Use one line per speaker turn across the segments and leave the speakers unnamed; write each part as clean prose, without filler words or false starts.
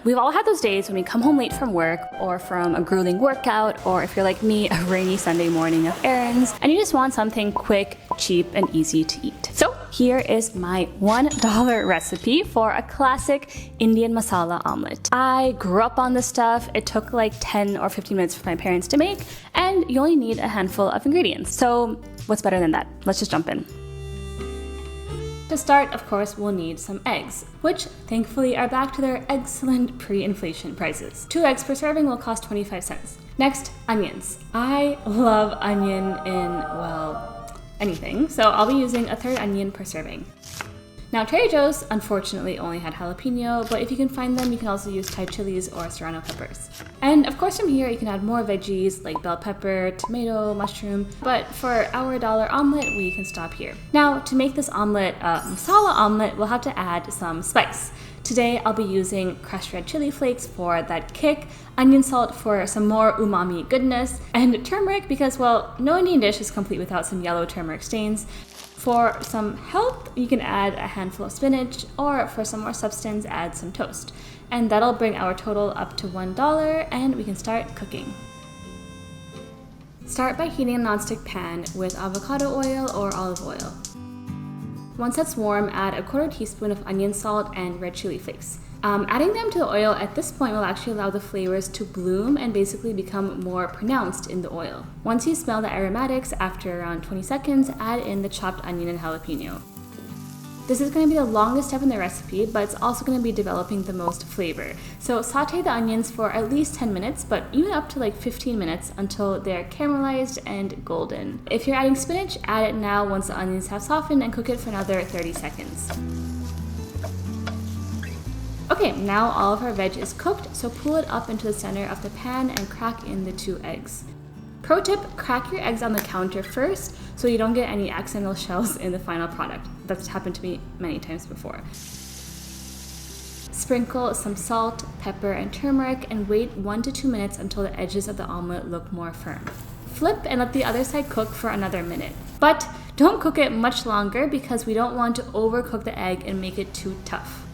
We've all had those days when we come home late from work or from a grueling workout, or if you're like me, a rainy Sunday morning of errands, and you just want something quick, cheap, and easy to eat. So here is my $1 recipe for a classic Indian masala omelette. I grew up on this stuff. It took like 10 or 15 minutes for my parents to make, and you only need a handful of ingredients. So what's better than that? Let's just jump in. To start, of course, we'll need some eggs, which thankfully are back to their excellent pre-inflation prices. 2 eggs per serving will cost 25 cents. Next, onions. I love onion in, well, anything, so I'll be using a 1/3 onion per serving. Now, Trader Joe's unfortunately only had jalapeno, but if you can find them, you can also use Thai chilies or serrano peppers. And of course from here, you can add more veggies like bell pepper, tomato, mushroom, but for our $1 omelet, we can stop here. Now, to make this omelet a masala omelet, we'll have to add some spice. Today, I'll be using crushed red chili flakes for that kick, onion salt for some more umami goodness, and turmeric because, well, no Indian dish is complete without some yellow turmeric stains. For some health, you can add a handful of spinach, or for some more substance, add some toast. And that'll bring our total up to $1, and we can start cooking. Start by heating a nonstick pan with avocado oil or olive oil. Once that's warm, add a 1/4 teaspoon of onion salt and red chili flakes. Adding them to the oil at this point will actually allow the flavors to bloom and basically become more pronounced in the oil. Once you smell the aromatics after around 20 seconds, add in the chopped onion and jalapeno. This is going to be the longest step in the recipe, but it's also going to be developing the most flavor. So saute the onions for at least 10 minutes, but even up to like 15 minutes until they're caramelized and golden. If you're adding spinach, add it now once the onions have softened and cook it for another 30 seconds. Okay, now all of our veg is cooked, so pull it up into the center of the pan and crack in the 2 eggs. Pro tip, crack your eggs on the counter first so you don't get any accidental shells in the final product. That's happened to me many times before. Sprinkle some salt, pepper, and turmeric and wait 1 to 2 minutes until the edges of the omelet look more firm. Flip and let the other side cook for another minute. But don't cook it much longer because we don't want to overcook the egg and make it too tough.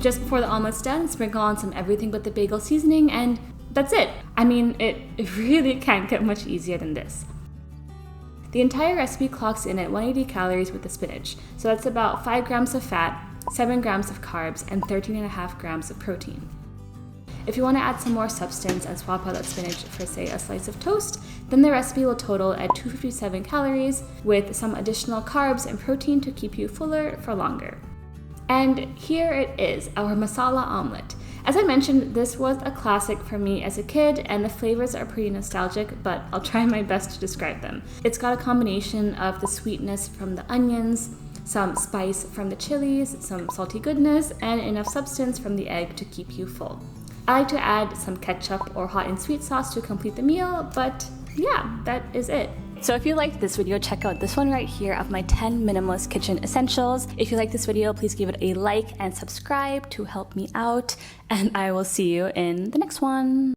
Just before the omelet's done, sprinkle on some everything but the bagel seasoning, and that's it. I mean, it really can't get much easier than this. The entire recipe clocks in at 180 calories with the spinach, so that's about 5 grams of fat, 7 grams of carbs, and 13.5 grams of protein. If you want to add some more substance and swap out that spinach for, say, a slice of toast, then the recipe will total at 257 calories with some additional carbs and protein to keep you fuller for longer. And here it is, our masala omelette. As I mentioned, this was a classic for me as a kid, and the flavors are pretty nostalgic, but I'll try my best to describe them. It's got a combination of the sweetness from the onions, some spice from the chilies, some salty goodness, and enough substance from the egg to keep you full. I like to add some ketchup or hot and sweet sauce to complete the meal, but yeah, that is it. So if you liked this video, check out this one right here of my 10 minimalist kitchen essentials. If you like this video, please give it a like and subscribe to help me out, and I will see you in the next one.